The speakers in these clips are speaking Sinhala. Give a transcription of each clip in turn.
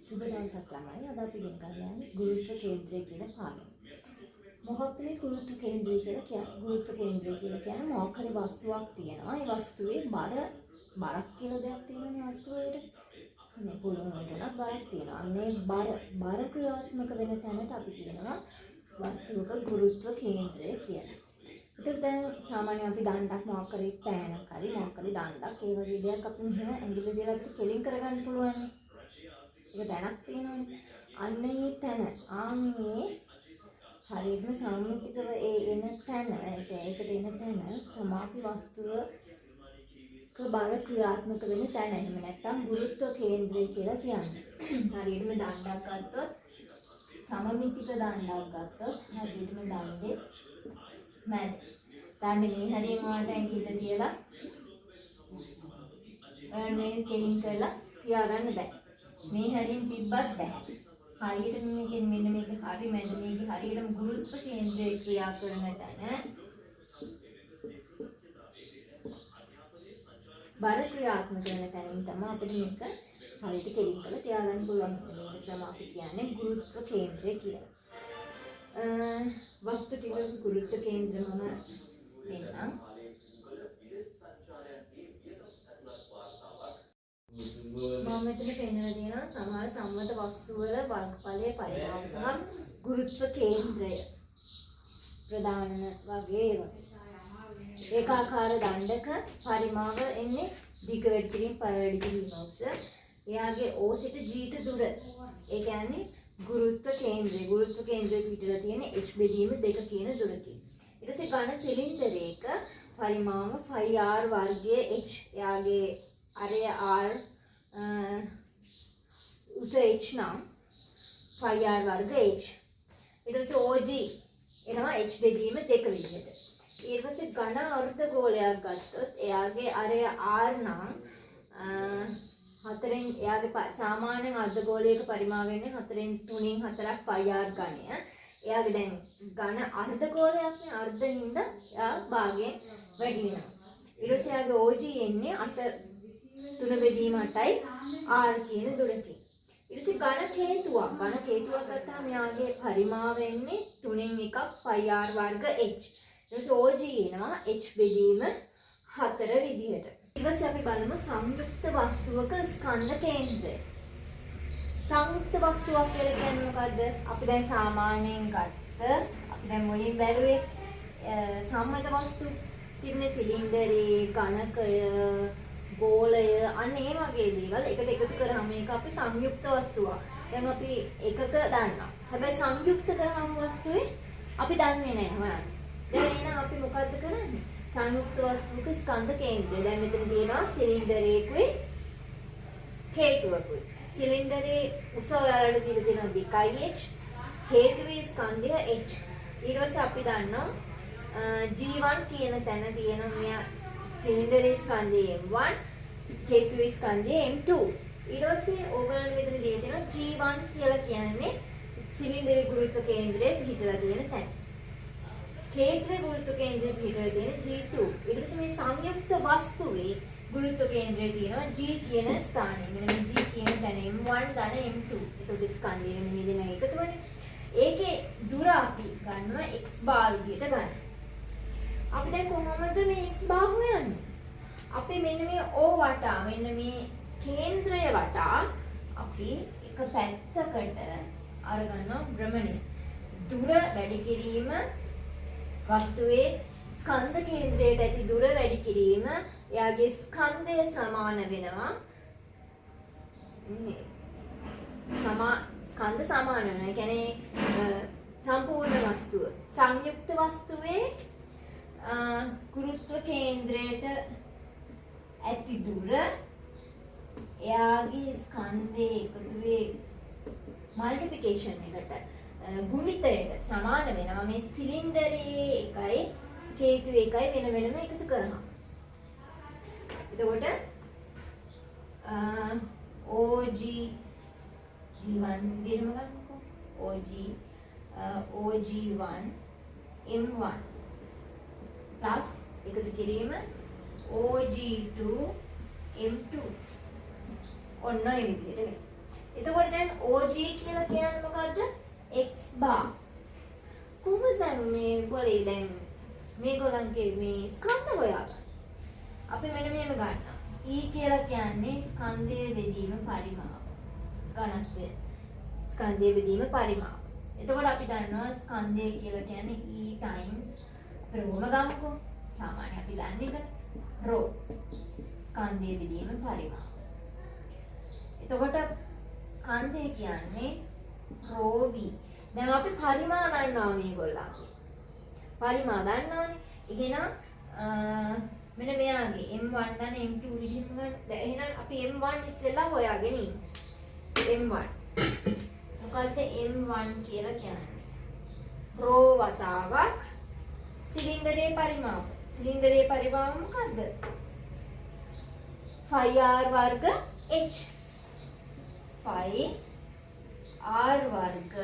සුබ දවසක් ළමයි. අද අපි ඉගෙන ගන්න යන්නේ ගුරුත්ව කේන්ද්‍රය කියන පාඩම. මොකක්ද මේ ගුරුත්ව කේන්ද්‍රය කියලා කියන්නේ? ගුරුත්ව කේන්ද්‍රය කියලා කියන්නේ මොකක් හරි වස්තුවක් තියෙනවා. ඒ වස්තුවේ බරක් කියලා දෙයක් තියෙනවා වස්තුවේට. මේ පොළොව වලට බරක් තියෙනවා. අන්නේ බර ක්‍රියාත්මක වෙන තැනට අපි කියනවා වස්තුවක ගුරුත්ව කේන්ද්‍රය කියලා. ඒතර දැන් සාමාන්‍ය අපි දණ්ඩක් මොකක් කරේ පෑනක් හරි මොකක් කරේ දණ්ඩක් ඒ වගේ දෙයක් අපි මෙහෙම ඇඟිලි දෙකක් අපිට කෙලින් කරගන්න පුළුවන්. ඒක දැනක් තියෙනවනේ. අන්න ඒ තැන ආන්නේ හරියටම සම්මිතිකව එන තැන ඒකට එන තැන තමයි අපි වස්තුවක බර ක්‍රියාත්මක වෙන තැන. එහෙම නැත්නම් ගුරුත්ව කේන්ද්‍රය කියලා කියන්නේ. හරියටම දණ්ඩක් ගත්තොත් සමමිතික දණ්ඩක් ගත්තොත් හරියටම දණ්ඩේ මැද දණ්ඩේ මේ හරියම වලට ඇඟිල්ල තියලා මේ කෙලින් කරලා තියාගන්න බෑ. මේ හරියෙන් තිබ්බත් බෑ. හරියට මේකෙන් මෙන්න මේක හරි මැද මේක හරියටම ගුරුත්ව කේන්ද්‍රයේ ක්‍රියා කරන තැන බර ක්‍රියාත්මක වෙන තැනින් තමයි අපිට මේක හරියට කෙලින් කරලා තියාගන්න පුළුවන්. මේක තමයි අපි කියන්නේ ගුරුත්ව කේන්ද්‍රය කියලා. වස්තු ටික ගුරුත්ව කේන්ද්‍රම දෙන්නම්. මම මෙතන පෙන්නලා තියෙනවා සමහර සම්මත වස්තු වල වර්ගඵලයේ පරිමාව සහ ගුරුත්ව කේන්ද්‍රය ප්‍රදාන වගේ ඒවා. ඒකාකාර දණ්ඩක පරිමාව එන්නේ දිග වැඩි කිරීම පළවැඩි කිරීම උස. එයාගේ O සිට G ට දුර. ඒ කියන්නේ ගුරුත්ව කේන්ද්‍රය. ගුරුත්ව කේන්ද්‍රය පිටලා තියෙන H බෙදීම 2 කියන දුරකින්. ඊට පස්සේ ඝන සිලින්ඩරයක පරිමාව 5r වර්ගයේ H. එයාගේ අරය R උස H නම් 5r වර්ග H. ඊට පස්සේ OG එනවා H බෙදීම 2 විදිහට. ඊට පස්සේ ඝන අර්ධගෝලයක් ගත්තොත් එයාගේ අරය R නම් හතරෙන් එයාගේ සාමාන්‍ය අර්ධගෝලයක පරිමාව වෙන්නේ 4න් 3න් 4ක් 5r ඝනය. එයාගේ දැන් ඝන අර්ධගෝලයක්නේ අර්ධින්ද එයා භාගයෙන් වැඩි වෙනවා. ඊට පස්සේ එයාගේ OG එන්නේ 8 3 බෙදීම 8යි r කියන දුරකින්. ඊට පස්සේ ඝන කේතුවක් ගත්තාම එයාගේ පරිමාව වෙන්නේ 3න් 1ක් 5r වර්ග h. ඊට පස්සේ OG එනවා h බෙදීම 4 විදිහට. ඊට පස්සේ අපි බලමු සංයුක්ත වස්තුවක ස්කන්ධ කේන්ද්‍රය. සංයුක්ත වස්තුවක් කියලා කියන්නේ මොකද්ද? අපි දැන් සාමාන්‍යයෙන් ගත්ත අපි දැන් මුලින් බැලුවේ සම්මත වස්තු තිබුණේ සිලින්ඩරේ, ඝනකය, ගෝලය අන්න ඒ වගේ දේවල් එකට එකතු කරාම මේක අපි සංයුක්ත වස්තුවක්. දැන් අපි එකක දන්නවා. හැබැයි සංයුක්ත කරාම වස්තුවේ අපි දන්නේ නැහැ හොයන්න. දැන් එහෙනම් අපි මොකද්ද කරන්නේ? සංයුක්ත වස්තුවක ස්කන්ධ කේන්ද්‍රය. දැන් මෙතන තියෙනවා සිලින්ඩරයකුයි හේතුවකුයි. සිලින්ඩරේ උස ඔයාලට දීලා තියෙනවා 2h. හේතුවේ ස්කන්ධය h. ඊට පස්සේ අපි දන්නවා G1 කියන තැන තියෙන මෙයා සිලින්ඩරේ ස්කන්ධය m1, හේතුවේ ස්කන්ධය m2. ඊට පස්සේ ඕගොල්ලෝ මෙතන දීලා තියෙනවා G1 කියලා කියන්නේ සිලින්ඩරේ ගුරුත්ව කේන්ද්‍රයේ පිහිටලා තියෙන තැන. හේතුවේ ගුරුත්ව කේන්ද්‍රයේ පිහිටලා තියෙන G2. ඊට පස්සේ මේ සංයුක්ත වස්තුවේ ගුරුත්ව කේන්ද්‍රය තියෙනවා G කියන ස්ථානයේ. මෙන්න මේ G කියන තැන m1 ධන m2. ඒතකොට ස්කන්ධය වෙන මේ දෙන එකතුවනේ. ඒකේ දුර අපි ගන්නවා x බාර් විදියට ගන්න. අපි දැන් කොහොමද මේ x බාර් හොයන්නේ? අපි මෙන්න මේ O වටා මෙන්න මේ කේන්ද්‍රය වටා අපි එක පැත්තකට අරගන්නවා භ්‍රමණය. දුර වැඩි කිරීම වස්තුවේ ස්කන්ධ කේන්ද්‍රයට ඇති දුර වැඩි කිරීම එයාගේ ස්කන්ධය සමාන වෙනවා. ස්කන්ධ සමාන වෙනවා. ඒ කියන්නේ සම්පූර්ණ වස්තුව. සංයුක්ත වස්තුවේ ගුරුත්ව කේන්ද්‍රයට ඇති දුර එයාගේ ස්කන්ධයේ එකතුවේ මල්ටිප්ලිකේෂන් එකට ගුණිතයට සමාන වෙනවා. මේ සිලින්ඩරයේ එකයි හේතුවේ එකයි වෙන වෙනම එකතු කරනවා. එතකොට OG G1 විදිහටම ගන්නකො. OG1 M1 plus එකතු කිරීම OG2 M2 ඔන්න ඔය විදිහට වෙනවා. එතකොට දැන් OG කියලා කියන්නේ මොකද්ද? x bar. කොහොමද දැන් මේගොල්ලේ දැන් මේගොල්ලන්ගේ මේ ස්කන්ධ හොයාගන්න? අපි මෙන්න මෙහෙම ගන්නවා. E කියලා කියන්නේ ස්කන්ධයේ බෙදීම පරිමාව. ඝනත්වය. ස්කන්ධයේ බෙදීම පරිමාව. එතකොට අපි දන්නවා ස්කන්ධය කියලා කියන්නේ E times රෝම ගමුකෝ. සාමාන්‍ය අපි දන්නේ ඒකනේ. රෝ. ස්කන්ධයේ බෙදීම පරිමාව. එතකොට ස්කන්ධය කියන්නේ රෝ v. දැන් අපි පරිමා දන්නවා මේගොල්ලන්ගේ. පරිමා දන්නවනේ. එහෙනම් මෙන්න මෙයාගේ m1 දන්න m2 විදිහම ගන්න. දැන් එහෙනම් අපි m1 ඉස්සෙල්ලා හොයාගෙන ඉන්න. m1. මොකද්ද m1 කියලා කියන්නේ? රෝ වතාවක් සිලින්ඩරයේ පරිමාව. සිලින්ඩරයේ පරිමාව මොකද්ද? 5r වර්ග h. 5r වර්ග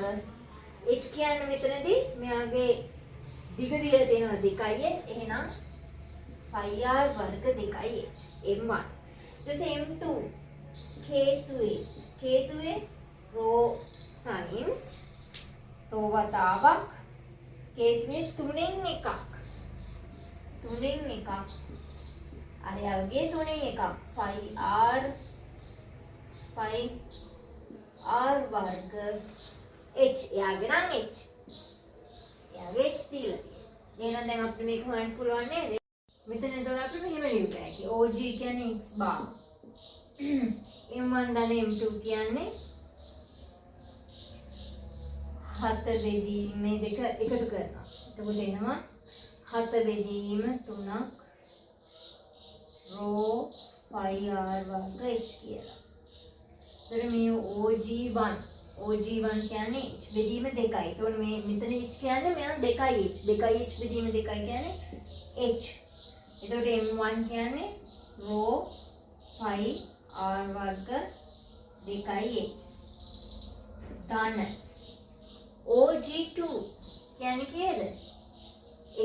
h කියන්නේ මෙතනදී මෙයාගේ දිග දීලා තියෙනවා 2h. එහෙනම් 5r වර්ග 2h m1. ඊට පස්සේ m2 k2a raw times raw වතාවක් k2a 3න් එකක්. 3න් එකක්. අර යාගේ 3න් එකක් 5r වර්ග h. යාගේ නම් h. යාගේ h දීලා තියෙනවා. එහෙනම් දැන් අපිට මේක හොයන්න පුළුවන් නේද? මෙතන එතකොට අපි මෙහෙම ලියුවා ඇති. OG කියන්නේ x bar. m1 දන m2 කියන්නේ 7 බෙදීම මේ දෙක එකතු කරනවා. එතකොට එනවා 7 බෙදීම 3ක් රෝ 5r වර්ග h කියලා. එතකොට මේ OG1 කියන්නේ h බෙදීම 2යි. එතකොට මේ මෙතන h කියන්නේ මෙයන් 2h. 2h බෙදීම 2යි කියන්නේ h. එතකොට m1 කියන්නේ රෝ 5r වර්ග 2h. ධන OG2 කියන්නේ කීයද?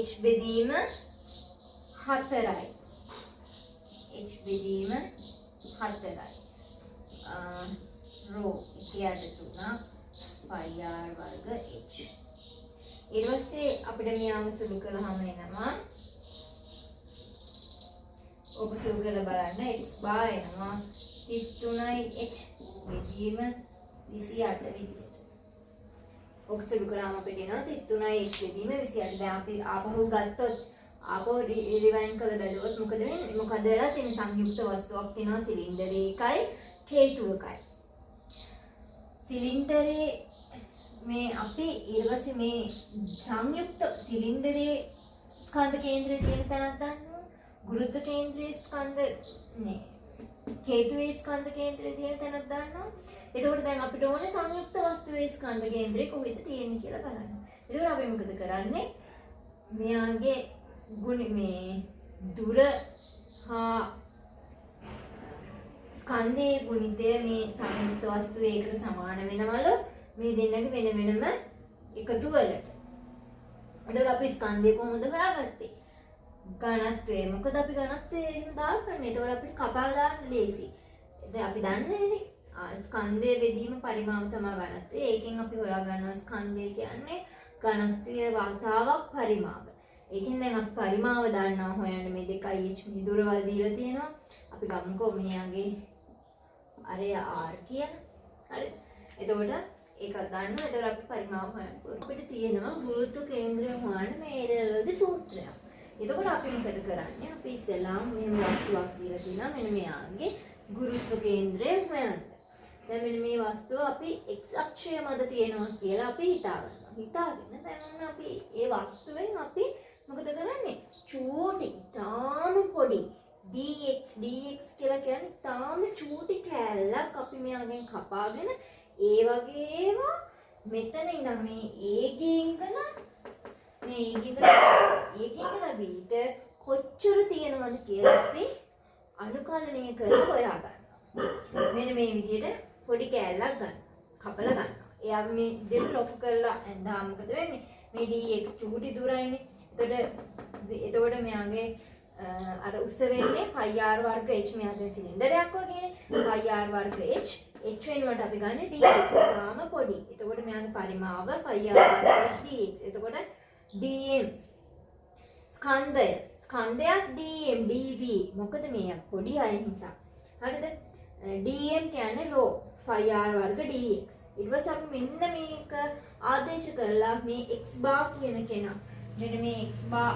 h බෙදීම 4යි. h බෙදීම 4යි. රෝ 1/3 5r වර්ග h. ඊට පස්සේ අපිට මෙයාම සුළු කළාම එනවා ඔබ සුළු කරලා බලන්න x bar එනවා 33යි h බෙදීම 28 විදිහට. ඔබ සුළු කරාම අපිට එනවා 33යි h බෙදීම 28. දැන් අපි ආපහු ගත්තොත් ආපහු රිවයින්ඩ් කරලා බැලුවොත් මොකද වෙන්නේ? මොකද වෙලා තියෙන සංයුක්ත වස්තුවක් තියෙනවා සිලින්ඩරේ එකයි හේතුවකයි. සිලින්ඩරේ මේ අපි ඊට පස්සේ මේ සංයුක්ත සිලින්ඩරේ ස්කන්ධ කේන්ද්‍රය තියෙන තැනක් දන්නවා. ගුරුත්ව කේන්ද්‍රයේ ස්කන්ධ නේ. හේතුවේ ස්කන්ධ කේන්ද්‍රය තියෙන තැනක් දන්නවා. එතකොට දැන් අපිට ඕනේ සංයුක්ත වස්තුවේ ස්කන්ධ කේන්ද්‍රය කොහෙද තියෙන්නේ කියලා බලන්න. එතකොට අපි මොකද කරන්නේ? මෙයාගේ ගුණ මේ දුර හා ස්කන්ධයේ ගුණිතය මේ සංයුක්ත වස්තුවේ එකට සමාන වෙනවලු මේ දෙන්නගේ වෙන වෙනම එකතු වලට. එතකොට අපි ස්කන්ධය කොහොමද හොයාගත්තේ? ඝනත්වය. මොකද අපි ඝනත්වය එහෙම දාන්නේ. එතකොට අපිට කපා දාන්න ලේසි. දැන් අපි දන්නේනේ ස්කන්ධයේ බෙදීම පරිමාව තමයි ඝනත්වය. ඒකෙන් අපි හොයා ගන්නවා ස්කන්ධය කියන්නේ ඝනත්වය වතාවක් පරිමාව. ඒකෙන් දැන් අපි පරිමාව දන්නවා හොයන්න මේ 2h මේ දුරවල් දීලා තියෙනවා. අපි ගමුකෝ මෙයාගේ අරය r කියලා. හරි. එතකොට ඒක දන්නවා. එතකොට අපි පරිමාව හොයන්න පුළුවන්. අපිට තියෙනවා ගුරුත්ව කේන්ද්‍රය හොයන්න මේ ඉරවලදී සූත්‍රයක්. එතකොට අපි මොකද කරන්නේ? අපි ඉස්සෙල්ලාම මෙහෙම වස්තුවක් දීලා තියෙනවා. මෙන්න මෙයාගේ ගුරුත්ව කේන්ද්‍රය හොයන්න. දැන් මෙන්න මේ වස්තුව අපි x අක්ෂය මත තියෙනවා කියලා අපි හිතාගන්නවා. හිතාගෙන දැන් ඔන්න අපි ඒ වස්තුවෙන් අපි මොකද කරන්නේ? චූටි තාම පොඩි dx කියලා කියන්නේ තාම චූටි කෑල්ලක් අපි මෙයාගෙන් කපාගෙන ඒ වගේ ඒවා මෙතන ඉඳන් මේ ඒගේ ඉඳලා මේ ඒගේ බීට කොච්චර තියෙනවද කියලා අපි අනුකලනය කරලා හොයා ගන්නවා. මෙන්න මේ විදිහට පොඩි කෑල්ලක් ගන්න. කපලා ගන්නවා. එයා මේ දෙක ලොකු කරලා දැන් මොකද වෙන්නේ? මේ dx චූටි දුරයිනේ. එතකොට මෙයාගේ අර උස්ස වෙන්නේ 5r වර්ග h මෙයාගේ සිලින්ඩරයක් වගේනේ. 5r වර්ග h h වෙනුවට අපි ගන්න dx. තාම පොඩි. එතකොට මෙයාගේ පරිමාව 5r1 dx. එතකොට dm ස්කන්ධයක් dm dv. මොකද මේ පොඩි අය නිසා. හරිද? dm කියන්නේ rho 5r2 dx. ඊට පස්සේ අපි මෙන්න මේක ආදේශ කරලා මේ x bar කියන කෙනා. මෙන්න මේ x bar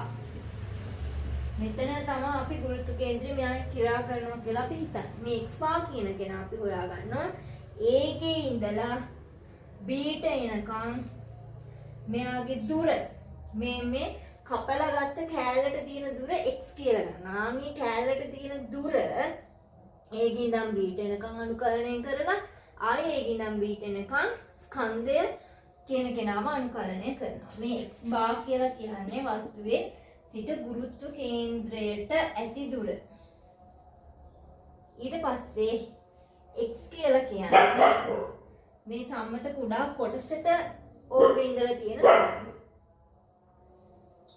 මෙතන තමයි අපි ගුරුත්ව කේන්ද්‍රය මෙයා කිරා කරනවා කියලා අපි හිතන්නේ. මේ x bar කියන කෙනා අපි හොයා ගන්නවා. a ගේ ඉඳලා b ට එනකම් මෙයාගේ දුර මේ කපලා ගත්ත කෑල්ලට තියෙන දුර x කියලා ගන්නවා. මේ කෑල්ලට තියෙන දුර a ගේ ඉඳන් b ට එනකම් අනුකලනය කරලා ආයේ a ගේ ඉඳන් b ට එනකම් ස්කන්ධය කියන කෙනාම අනුකලනය කරනවා. මේ x bar කියලා කියන්නේ වස්තුවේ සිට ගුරුත්ව කේන්ද්‍රයට ඇති දුර. ඊට පස්සේ x කියලා කියන්නේ මේ සම්මත කුඩා කොටසට ඕගේ ඉඳලා තියෙන දුර.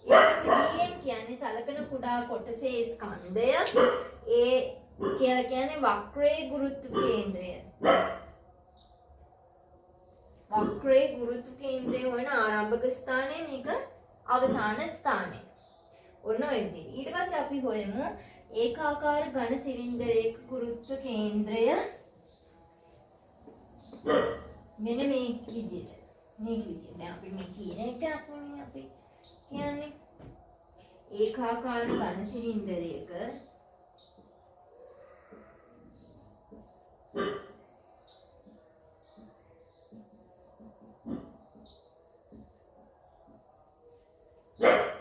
ඊට පස්සේ dm කියන්නේ සලකන කුඩා කොටසේ ස්කන්ධය. a කියලා කියන්නේ වක්‍රයේ ගුරුත්ව කේන්ද්‍රය. වක්‍රයේ ගුරුත්ව කේන්ද්‍රය වන ආරම්භක ස්ථානය මේක අවසාන ස්ථානය. ඔන්න ඔය විදිහට. ඊට පස්සේ අපි හොයමු ඒකාකාර ඝන සිලින්ඩරයක ගුරුත්ව කේන්ද්‍රය මෙන්න මේ විදිහට. මේක විදිහට. දැන් අපි මේ කියන එක අපි කියන්නේ ඒකාකාර ඝන සිලින්ඩරයක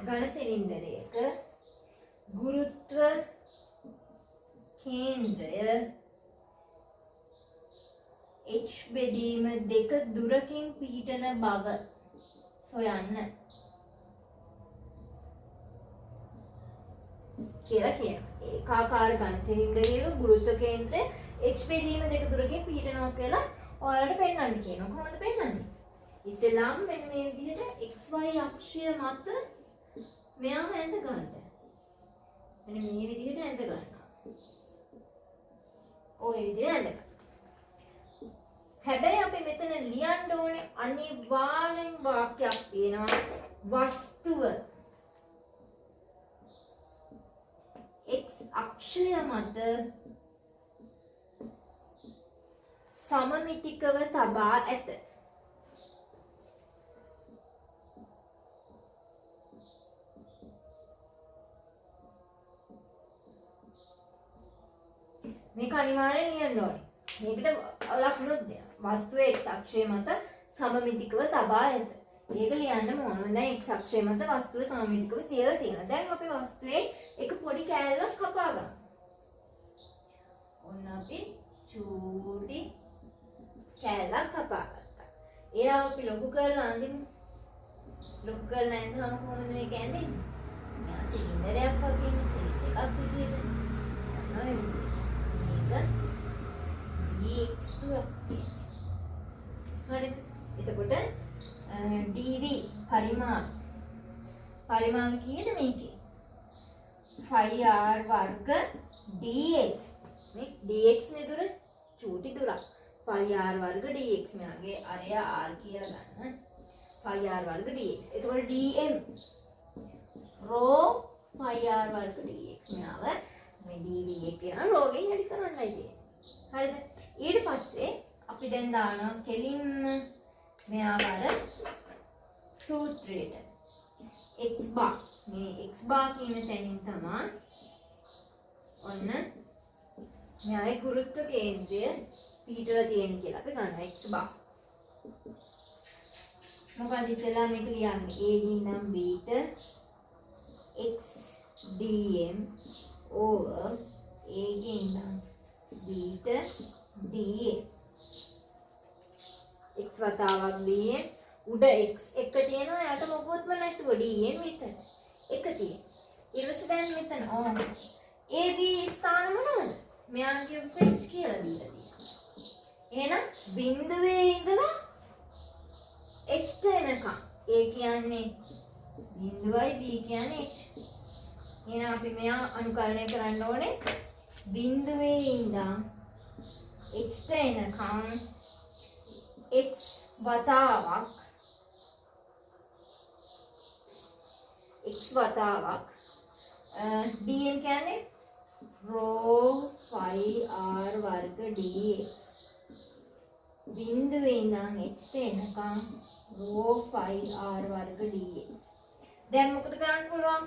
ඝන සිලින්ඩරයක ගුරුත්ව කේන්ද්‍රය h බෙදීම 2 දුරකින් පිහිටන බව සොයන්න කියලා කියනවා. ඒකාකාර ඝන සිලින්ඩරයක ගුරුත්ව කේන්ද්‍රය h බෙදීම 2 දුරකින් පිහිටනවා කියලා ඔයාලට පෙන්වන්න කියනවා. කොහොමද පෙන්වන්නේ? ඉස්සෙල්ලාම මෙන්න මේ විදිහට xy අක්ෂය මත මෙයාම ඇඳ ගන්න. මෙන්න මේ විදිහට ඇඳ ගන්නවා. ඔය විදිහට ඇඳ ගන්න. හැබැයි අපි මෙතන ලියන්න ඕනේ අනිවාර්යෙන් වාක්‍යයක් තියෙනවා. වස්තුව x අක්ෂය මත සමමිතිකව තබා ඇත. මේක අනිවාර්යෙන් ලියන්න ඕනේ. මේකට ලකුණුත් දෙනවා. වස්තුවේ x අක්ෂය මත සමමිතිකව තබා ඇත. ඒක ලියන්න ඕන. දැන් x අක්ෂය මත වස්තුව සමමිතිකව තියලා තියෙනවා. දැන් අපි වස්තුවේ එක පොඩි කෑල්ලක් කපා ගමු. ඔන්න අපි චූටි කෑල්ලක් කපා ගත්තා. ඒවා අපි ලොකු කරලා අඳිමු. ලොකු කරලා ඇඳහම කොහොමද මේක ඇඳෙන්නේ? මෙයා සිලින්ඩරයක් වගේ නේ සිලින්ඩර් එකක් විදියට. ඔන්න dx දුරක් තියෙනවා. හරිද? එතකොට dv පරිමාව කීයද මේකේ? 5r වර්ග dx. මේ dx නේ දුර චූටි දුරක්. 5r වර්ග dx මෙයාගේ අරය r කියලා ගන්න. 5r වර්ග dx. එතකොට dm rho 5r වර්ග dx මෙයාව මේ dv එක යන රෝගෙන් වැඩි කරන්නයි තියෙන්නේ. හරිද? ඊට පස්සේ අපි දැන් දානවා කෙලින්ම මෙයාව අර සූත්‍රයට. x bar. මේ x bar කියන තැනින් තමයි ඔන්න මෙයාගේ ගුරුත්ව කේන්ද්‍රය පිහිටලා තියෙන කියලා අපි ගන්නවා x bar. මොකද ඉස්සෙල්ලා මේක ලියන්නේ a ඉඳන් b ට x dm over a ගේ ඉඳන් b ට dA. x වතාවක් dm උඩ x එක තියෙනවා යට මොකොත්ම නැතුව dm විතර. එක තියෙන. ඊට පස්සේ දැන් මෙතන AB ස්ථාන මොනවද? මෙයාගේ උස h කියලා දීලා තියෙනවා. එහෙනම් බිඳුවේ ඉඳලා h ට එනකම් a කියන්නේ බිඳුවයි b කියන්නේ h. එහෙනම් අපි මෙයා අනුකලනය කරන්න ඕනේ බිඳුවේ ඉඳන් Hට එනකම් x වතාවක් dm කියන්නේ rho phi r වර්ග dx බිඳුවේ ඉඳන් hට එනකම් rho phi r වර්ග dx. දැන් මොකද කරන්න පුළුවන්?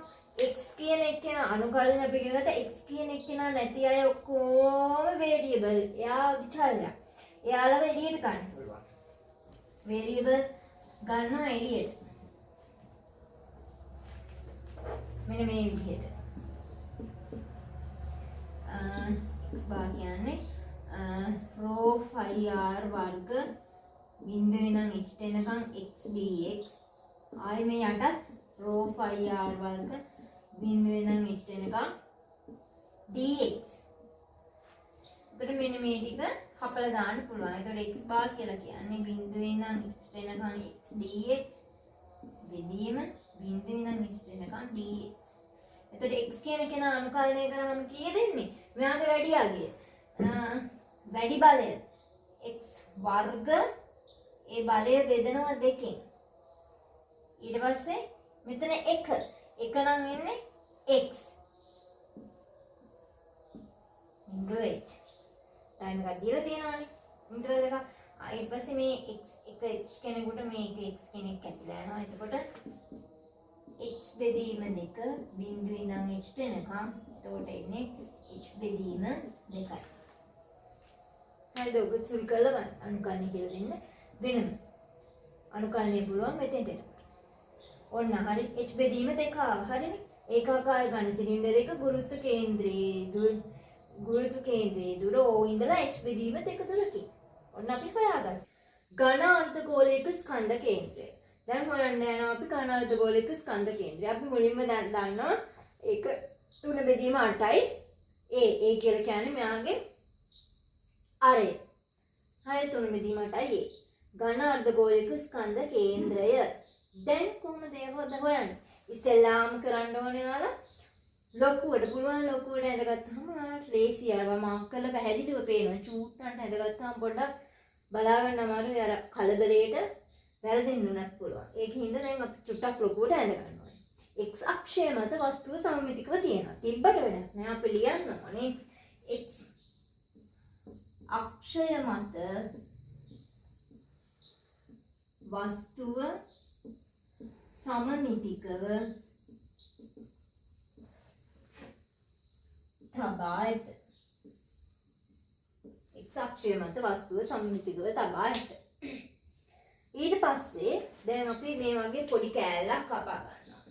x කියන එක්කෙනා අනුකලන අපි ඉගෙන ගත්ත x කියන එක්කෙනා නැති අය ඔක්කොම වේරියබල්. එයා විචල්යක්. එයාලව එළියට ගන්න පුළුවන්. වේරියබල් ගන්නවා එළියට. මෙන්න මේ විදිහට. x බා කියන්නේ rho phi r වර්ග බිඳුවේ ඉඳන් h එනකම් x dx. ආයේ මේ යටත් rho phi r වර්ග බිඳුවේ ඉඳන් h එනකම් dx. එතකොට මෙන්න මේ ටික කපලා දාන්න පුළුවන්. එතකොට x බා කියලා කියන්නේ බිඳුවේ ඉඳන් h එනකම් x dx බෙදීම බිඳුවේ ඉඳන් h එනකම් dx. එතකොට x කියන කෙනා අනුකලනය කරාම කීය දෙන්නේ? මෙයාගේ වැඩියාගේ වැඩි බලය x වර්ග ඒ බලය බෙදනවා දෙකෙන්. ඊට පස්සේ මෙතන 1 නම් එන්නේ x h ටයිම් එකක් දීලා තියෙනවානේ ඉන්ටර්වල් එක. ඊට පස්සේ මේ x කෙනෙකුට මේක x කෙනෙක් කැපිලා යනවා. එතකොට x බෙදීම 2 බිඳුවේ ඉඳන් h එනකම්. එතකොට එන්නේ h බෙදීම 2යි. හරිද? ඔක සුල් කළා අනුකලනය කියලා දෙන්න වෙනම. අනුකලනය පුළුවන් මෙතෙන්ට එනකොට. ඔන්න හරි h බෙදීම 2 හරිනේ. ඒකාකාර ඝන සිලින්ඩර් එක ගුරුත්ව කේන්ද්‍රයේ දුර O ඉඳලා h බෙදීම 2 දුරකින්. ඔන්න අපි හොයාගන්න. ඝන අර්ධගෝලයක ස්කන්ධ කේන්ද්‍රය. දැන් හොයන්න යනවා අපි ඝන අර්ධගෝලයක ස්කන්ධ කේන්ද්‍රය. අපි මුලින්ම දන්නවා ඒක 3 බෙදීම 8යි. a කියලා කියන්නේ මෙයාගේ අරය. හරි 3 බෙදීම 8යි a. ඝන අර්ධගෝලයක ස්කන්ධ කේන්ද්‍රය. දැන් කොහොමද ඒක හොයන්නේ? ඉස්සෙල්ලාම කරන්න ඕනේ ඔයාලා ලොකුවට ඇඳගත්තාම ඔයාලට ලේසියි. අරවා මාක් කරලා පැහැදිලිව පේනවා. චූට්ටන්ට ඇඳගත්තාම පොඩ්ඩක් බලා ගන්න අමාරුයි. අර කලබලයට වැරදෙන්න උනත් පුළුවන්. ඒකින්ද දැන් අපි චුට්ටක් ලොකුවට ඇඳ ගන්න ඕනේ. x අක්ෂය මත වස්තුව සමමිතිකව තියෙනවා. තිබ්බට වැඩක් නෑ. අපි ලියන්න ඕනේ x අක්ෂය මත වස්තුව සමමිතිකව තබා ඇත. x අක්ෂය මත වස්තුව සමමිතිකව තබා ඇත. ඊට පස්සේ දැන් අපි මේ වගේ පොඩි කෑල්ලක් කපා ගන්නවා.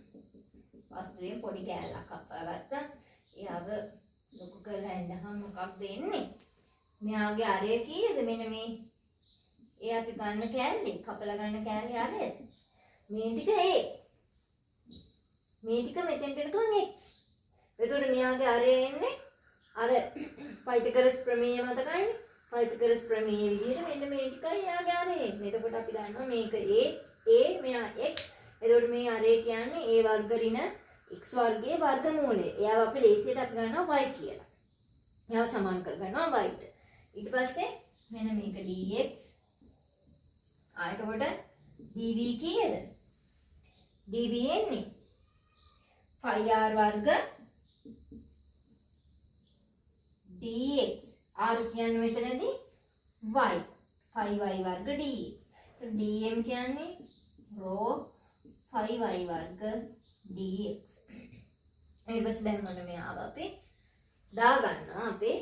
වස්තුවේ පොඩි කෑල්ලක් කපා ගත්තා. එයාව ලොකු කරලා ඇඳහම මොකක්ද එන්නේ? මෙයාගේ අරය කීයද? මෙන්න මේ ඒ අපි ගන්න කෑල්ලේ කපලා ගන්න කෑල්ලේ අරය. මේ ටික a. මේ ටික මෙතෙන්ට එනකන් x. එතකොට මෙයාගේ අරය එන්නේ අර පයිතගොරස් ප්‍රමේය මතකයිනේ. පයිතගොරස් ප්‍රමේය විදිහට මෙන්න මේ ටිකයි එයාගේ අරය එන්නේ. එතකොට අපි දන්නවා මේක a මෙයා x. එතකොට මේ අරය කියන්නේ a වර්ග ඍණ x වර්ගයේ වර්ගමූලය. එයාව අපි ලේසියට අපි ගන්නවා y කියලා. එයාව සමාන කරගන්නවා y ට. ඊට පස්සේ මෙන්න මේක dx. එතකොට dv කීයද? dv එන්නේ phi r වර්ග dx. r කියන්නේ මෙතනදී y. phi y වර්ග dx. එතකොට dm කියන්නේ rho phi y වර්ග dx. ඊට පස්සේ දැන් මොන මෙයාව අපි දාගන්නවා අපේ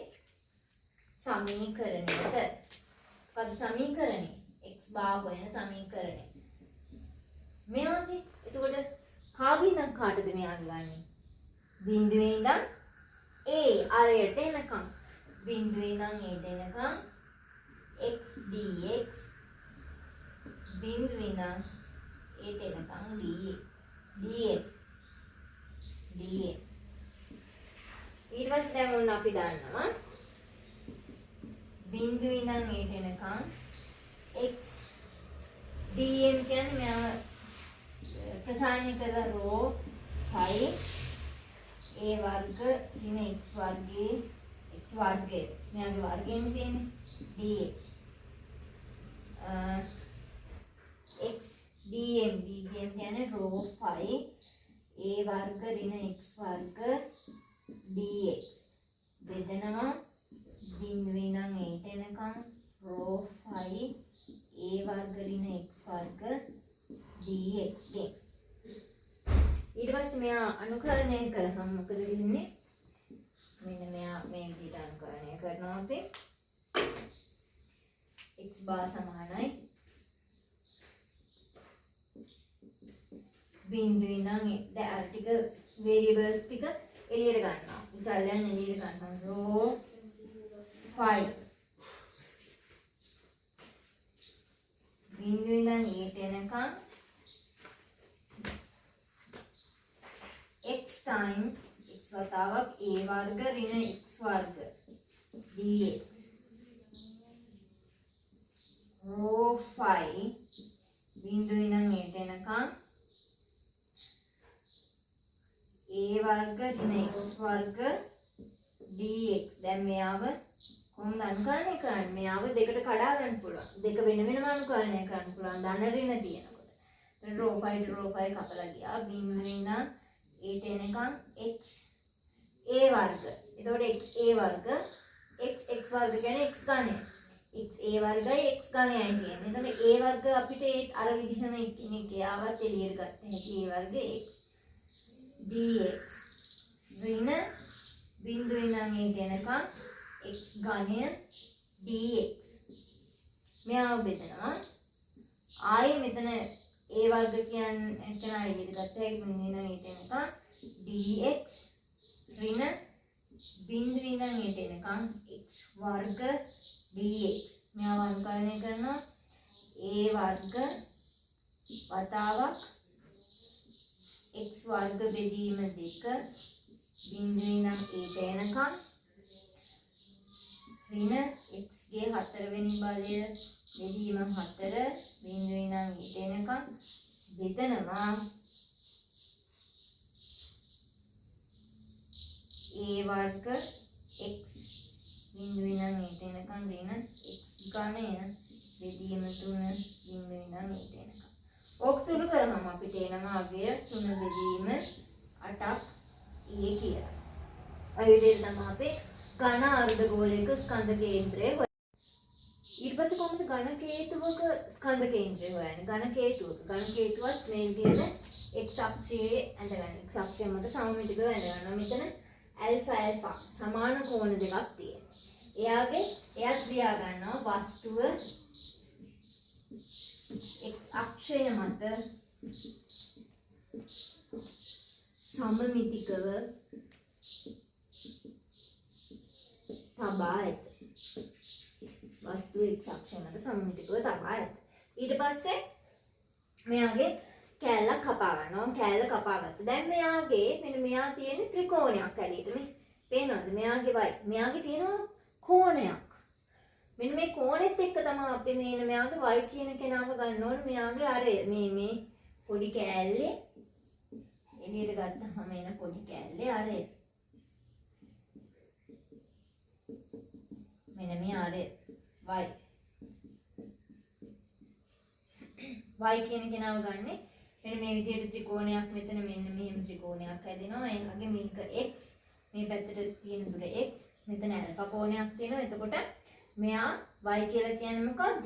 සමීකරණයට. පද සමීකරණය x බා හොයන සමීකරණය. මෙයාගේ එතකොට කාගේ ඉඳන් කාටද මෙයාගේ ගන්නෙ? බිඳුවේ ඉඳන් a අරයට එනකම්. බිඳුවේ ඉඳන් a එනකම් x dx. බිඳුවේ ඉඳන් a එනකම් dx dm. ඊට පස්සේ දැන් ඔන්න අපි දන්නවා බිඳුවේ ඉඳන් a එනකම් x dm කියන්නේ මෙයා ප්‍රසාරණය කරලා rho phi a වර්ග ඍණ x වර්ගයේ x වර්ගය මෙයාගේ වර්ගයෙන් තියෙන්නේ dx x dm කියන්නේ rho phi a වර්ග ඍණ x වර්ග dx බෙදනවා බිඳුවේ ඉඳන් ඒට එනකම් rho phi a වර්ග ඍණ x වර්ග dx ගේ ඊට පස්සේ මෙයා අනුකරණය කරාම මොකද වෙන්නේ මෙන්න මෙයා මේ විදිහට අනුකරණය කරනවා අපි x බාර සමානයි බිඳුවේ ඉඳන් දැන් අර ටික වේරියබල්ස් ටික එළියට ගන්නවා. චලයන් එළියට ගන්නවා. rho phi බිඳුවේ ඉඳන් ඊට එනකම් x times x වතාවක් a වර්ග ඍණ x වර්ග dx rho phi බිඳුවේ ඉඳන් ඊට එනකම් a වර්ග ඍණ x වර්ග dx දැන් මෙයාව කොහොමද අනුකරණය කරන්නේ මෙයාව දෙකට කඩා ගන්න පුළුවන් දෙක වෙන වෙනම අනුකරණය කරන්න පුළුවන් ධන ඍණ තියෙනකොට එතකොට rho phi කපලා ගියා බිඳුවේ ඉඳන් ඊට එනකම් x a වර්ග එතකොට x a වර්ග x වර්ග කියන්නේ x ගණය x a වර්ගයි x ගණයයි තියෙන්නේ එතකොට a වර්ග අපිට ඒ අර විදිහම එකිනෙක යාවත් එළියට ගත්ත හැකි a වර්ග x dx ඍණ බිඳුවේ ඉඳන් ඊට එනකම් x ඝනය dx මෙයාව බෙදනවා ආයේ මෙතන a වර්ග කියන්නේ එතන එළියට ගත්ත හැකි බිඳුවේ ඉඳන් ඊට එනකම් dx ඍණ බිඳුවේ ඉඳන් ඊට එනකම් x වර්ග dx මෙයාව අනුකරණය කරනවා a වර්ග වතාවක් x වර්ග බෙදීම 2 බිඳුවේ ඉඳන් ඊට එනකම් ඍණ x ගේ 4 වෙනි බලය බෙදීම 4 බිඳුවේ ඉඳන් ඊට එනකම් බෙදනවා a වර්ග x බිඳුවේ ඉඳන් ඊට එනකම් ඍණ x ඝනය බෙදීම 3 බිඳුවේ ඉඳන් ඊට එනකම් ඔක් සුළු කරාම අපිට එනවා අගය 3 බෙදීම 8ක් e කියලා. ඔය විදිහට තමයි අපි ඝන අර්ධගෝලයක ස්කන්ධ කේන්ද්‍රය ඊට පස්සේ කොහොමද ඝන කේතුවක ස්කන්ධ කේන්ද්‍රය හොයන්නේ? ඝන කේතුවත් මේ විදිහට x අක්ෂයේ ඇඳගන්න. x අක්ෂය මත සමමිතිකව ඇඳගන්නවා. මෙතන ඇල්ෆා සමාන කෝණ දෙකක් තියෙනවා. එයාත් ලියා ගන්නවා වස්තුව x අක්ෂය මත සමමිතිකව තබා ඇත. වස්තුව x අක්ෂය මත සමමිතිකව තබා ඇත. ඊට පස්සේ මෙයාගේ කෑල්ලක් කපා ගන්නවා. කෑල්ල කපාගත්තා. දැන් මෙයාගේ මෙන්න මෙයා තියෙන ත්‍රිකෝණයක් ඇලියට මේ පේනවද? මෙයාගේ තියෙනවා කෝණයක්. මෙන්න මේ කෝණෙත් එක්ක තමයි අපි මෙයාගේ y කියන කෙනාව ගන්න ඕනේ. මෙයාගේ අර මේ පොඩි කෑල්ලේ එළියට ගත්තාම එන පොඩි කෑල්ලේ අර මෙන්න මේ අර y කියන කෙනාව ගන්නෙ මෙන්න මේ විදිහට ත්‍රිකෝණයක් මෙතන මෙන්න මෙහෙම ත්‍රිකෝණයක් හැදෙනවා. එයාගේ මේක x මේ පැත්තට තියෙන දුර x මෙතන ඇල්ෆා කෝණයක් තියෙනවා. එතකොට මෙයා y කියලා කියන්නේ මොකද්ද?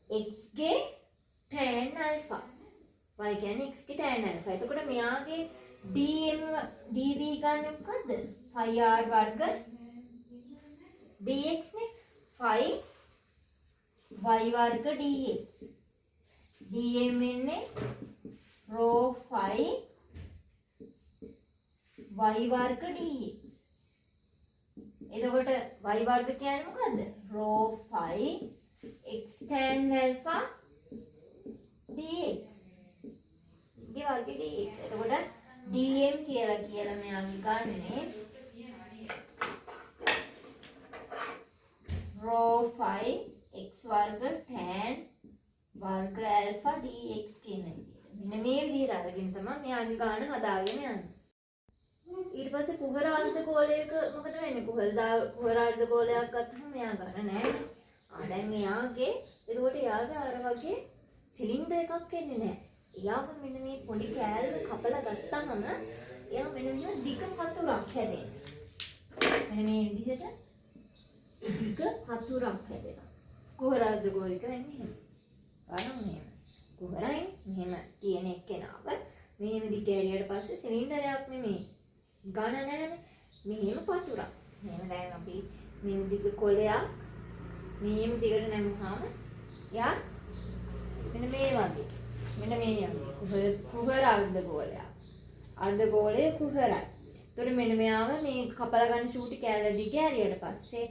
x ගේ tan alpha. y කියන්නේ x ගේ tan alpha. එතකොට මෙයාගේ dv ගන්න මොකද්ද? phi r වර්ග dx නේ. phi y වර්ග dx. dm එන්නේ rho phi y වර්ග dx. එතකොට y වර්ග කියන්නේ මොකද්ද? rho phi x tan alpha dx. ගේ වර්ග dx. එතකොට dm කියලා මෙයාගේ ගන්නේ rho phi x වර්ග tan වර්ග alpha dx කියන විදිහට. මෙන්න මේ විදිහට අරගෙන තමයි මෙයාගේ ගාන හදාගෙන යන්නේ. ඊට පස්සේ කුහර අර්ධගෝලයක මොකද වෙන්නේ? කුහර අර්ධගෝලයක් ගත්තම මෙයා ගන්න නැහැ. දැන් එයාගේ එතකොට එයාගේ අර වගේ සිලින්ඩර් එකක් එන්නේ නැහැ. එයාම මෙන්න මේ පොඩි කෑල්ල කපලා ගත්තාම එයා මෙන්න මෙහෙම දිග පතුරක් හැදෙනවා. මෙන්න මේ විදිහට දිග පතුරක් හැදෙනවා. කුහර අර්ධගෝලික වෙන්නේ එහෙම. බලන්න මෙහෙම. කුහරයි මෙහෙම තියෙන එක්කෙනාව මෙහෙම දිග ඇරියට පස්සේ සිලින්ඩරයක් නෙමෙයි. ඝන නැහැනේ. මෙහෙම පතුරක්. මෙහෙම දැන් අපි මේ දිග කොලයක් මෙහෙම දිගට නැමුවාම යා මෙන්න මේ වගේ. මෙන්න මේ වගේ කුහර අර්ධගෝලයක්. අර්ධගෝලයේ කුහරයි. ඒතර මෙන්න මෙයාව මේ කපලා ගන්න ෂූටි කෑල්ල දිග ඇරියට පස්සේ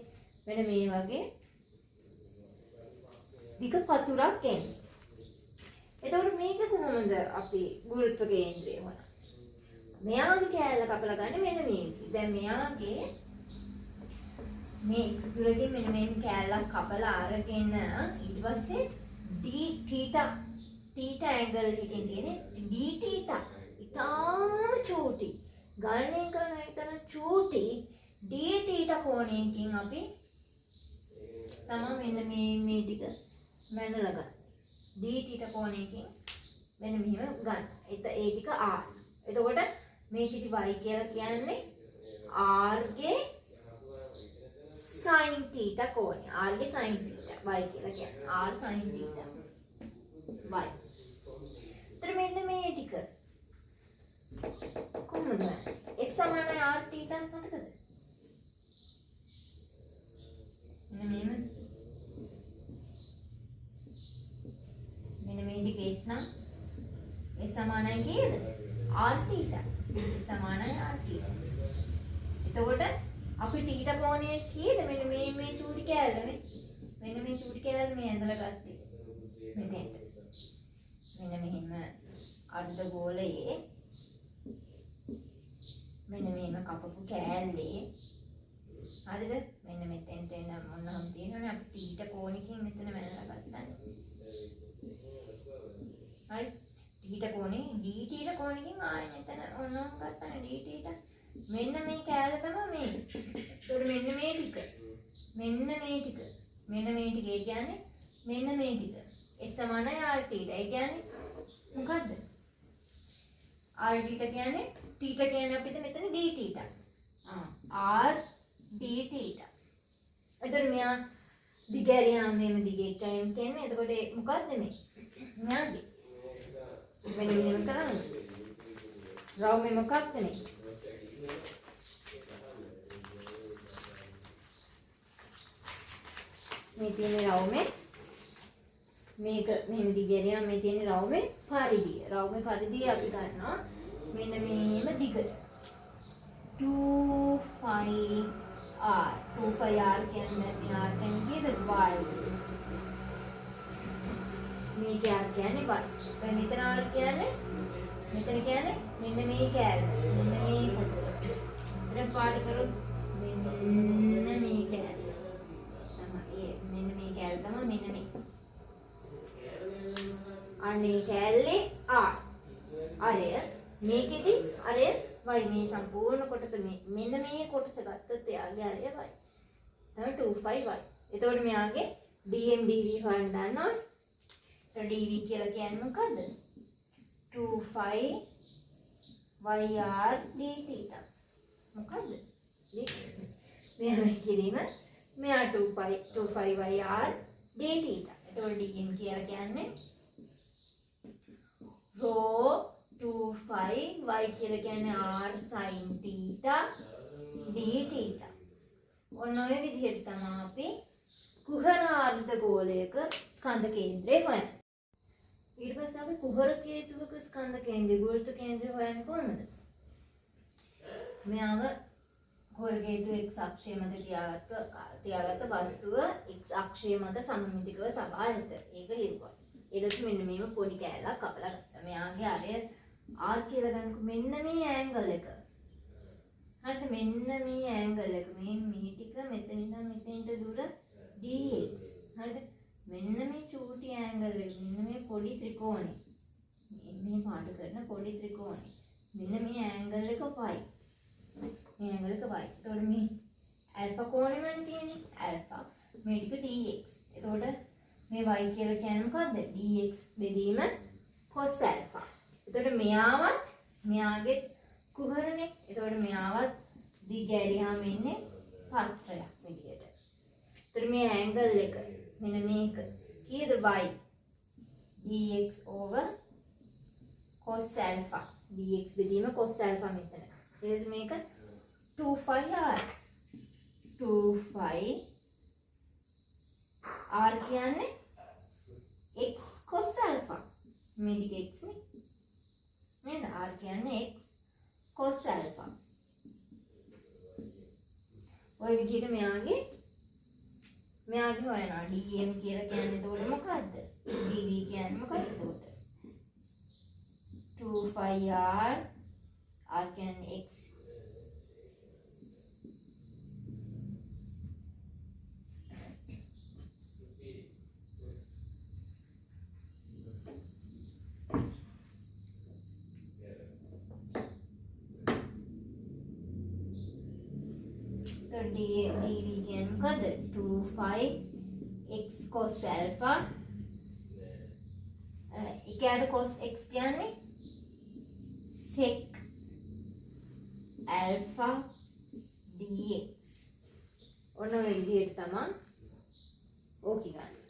මෙන්න මේ වගේ දිග පතුරක් එන්නේ. එතකොට මේක කොහොමද අපි ගුරුත්ව කේන්ද්‍රය වුණා? මෙයාගේ කෑල්ල කපලා ගන්න මෙන්න මේ විදිහට. දැන් මෙයාගේ මේ x දුරකින් මෙන්න මේ කෑල්ලක් කපලා අරගෙන ඊට පස්සේ θ ඇන්ගල් එකකින් තියෙන d θ ඉතාම චූටි ගණනය කරන විතර චූටි d θ කෝණයකින් අපි තමයි මෙන්න මේ ටික මැනලා ගන්න. d θ කෝණයකින් මෙන්න මෙහෙම ගන්න. ඒ ටික r. එතකොට මේක ඉති y කියලා කියන්නේ r ගේ sin θ කෝණය. r ගේ sin θ y කියලා කියන්නේ r sin θ y. ඒතර මෙන්න මේ ටික කොහොමද? s සමානයි r θ මතකද? මෙන්න මෙහෙම මෙන්න මේ ටික s නම් s සමානයි කීයද? r θ. s සමානයි r θ. එතකොට අපි θ කෝණය කීයද? මෙන්න මේ චූටි කෑල්ල මෙන්න මේ චූටි කෑල්ල මේ ඇඳලා ගත්තේ. මෙතෙන්ට. මෙන්න මෙහෙම අර්ධගෝලයේ මෙන්න මෙහෙම කපපු කෑල්ලේ හරිද? මෙන්න මෙතෙන්ට එන මොනනම් තියෙනවනේ අපි θ කෝණයකින් මෙතන මැනලා ගත්තා. හරි. θ කෝණේ d θ කෝණයකින් ආයෙ මෙතන ඔන්නම් ගත්තානේ d θ. මෙන්න මේ කෑල්ල තමයි මේ. ඒකට මෙන්න මේ ටික. මෙන්න මේ ටික. මෙන්න මේ ටික. ඒ කියන්නේ මෙන්න මේ ටික. s සමානයි r θ. ඒ කියන්නේ මොකද්ද? r θ කියන්නේ θ කියන්නේ අපිට මෙතන d θ. r d θ. එතකොට මෙයා දිගෑරියාම මෙහෙම දිගේ එකයින් කියන්නේ. එතකොට මොකද්ද මේ? මෙයාගේ මෙන්න මෙහෙම කරන්නේ. රවුමේ මොකක්ද නේ? මේ තියෙන රවුමේ මේක මෙහෙම දිගෑරියාම මේ තියෙන රවුමේ පරිධිය. රවුමේ පරිධිය අපි ගන්නවා මෙන්න මේම දිගට 2πr 2πr කියන්නේ r කියන්නේ කීයද? y. මේක r කියන්නේ y. දැන් මෙතන r කියන්නේ මෙතන කියන්නේ මෙන්න මේ කෑල්ල. මෙන්න මේ කොටස. දැන් පාඩ කරොත් මෙන්න මේ කෑල්ල. තමයි මෙන්න මේ කෑල්ල තමයි මෙන්න මේ. අනේ කෑල්ලේ r. අරය මේකෙදි අරය y මේ සම්පූර්ණ කොටස මෙන්න මේ කොටස ගත්තොත් එයාගේ අරය y. තමයි 2πy. එතකොට මෙයාගේ dm dv හොයන්න දන්නවනේ. dv කියලා කියන්නේ මොකද්ද? 2π yr dθ. මොකද්ද? මෙයා කිරීම මෙයා 2π yr dθ. එතකොට dm කියලා කියන්නේ ρ 2π y කියලා කියන්නේ r sin θ dθ. ඔන්න ඔය විදිහට තමයි අපි කුහර අර්ධගෝලයක ස්කන්ධ කේන්ද්‍රය හොයන්නේ. ඊට පස්සේ අපි කුහර කේතුවක ස්කන්ධ කේන්ද්‍රය ගුරුත්ව කේන්ද්‍රය හොයන්නේ කොහොමද? මෙයාව කුහර කේතුව x අක්ෂය මත තියාගත්ත වස්තුව x අක්ෂය මත සමමිතිකව තබා ඇත. ඒක ලියුවා. ඊට මෙන්න මේව පොඩි කෑල්ලක් කපලා ගත්තා. මෙයාගේ අරය r කියලා ගන්නකො මෙන්න මේ ඇන්ගල් එක. හරිද? මෙන්න මේ ඇන්ගල් එක. මේ ටික මෙතන ඉඳන් මෙතෙන්ට දුර dx. හරිද? මෙන්න මේ චූටි ඇන්ගල් එක. මෙන්න මේ පොඩි ත්‍රිකෝණය. මේ පාට කරන පොඩි ත්‍රිකෝණය. මෙන්න මේ ඇන්ගල් එක y. මේ ඇඟලක y. එතකොට මේ alpha කෝණෙමනේ තියෙන්නේ. alpha මේ ටික dx. එතකොට මේ y කියලා කියන්නේ මොකද්ද? dx බෙදීම cos alpha. එතකොට මෙයාවත් මෙයාගේ කුහරනේ. එතකොට මෙයාවත් දිග ඇරියාම එන්නේ පත්‍රයක් විදියට. එතකොට මේ ඇන්ගල් එක මෙන්න මේක කීයද y? dx over cos alpha. dx බෙදීම cos alpha මෙතන. ඊට මේක 2 phi r. 2 phi r කියන්නේ x cos alpha. මේ ටික x නේ. නේද? r කියන්නේ x cos alpha. ඔය විදිහට මෙයාගේ හොයනවා. dm කියලා කියන්නේ එතකොට මොකද්ද? dv කියන්නේ මොකද්ද එතකොට? 2 phi r කියන්නේ x. तो dv කියන්නේ මොකද්ද? 2 phi x cos alpha. එකයට cos x කියන්නේ sec alpha dx. ඔන්න ඔය විදිහට තමයි ඕකි ගන්න.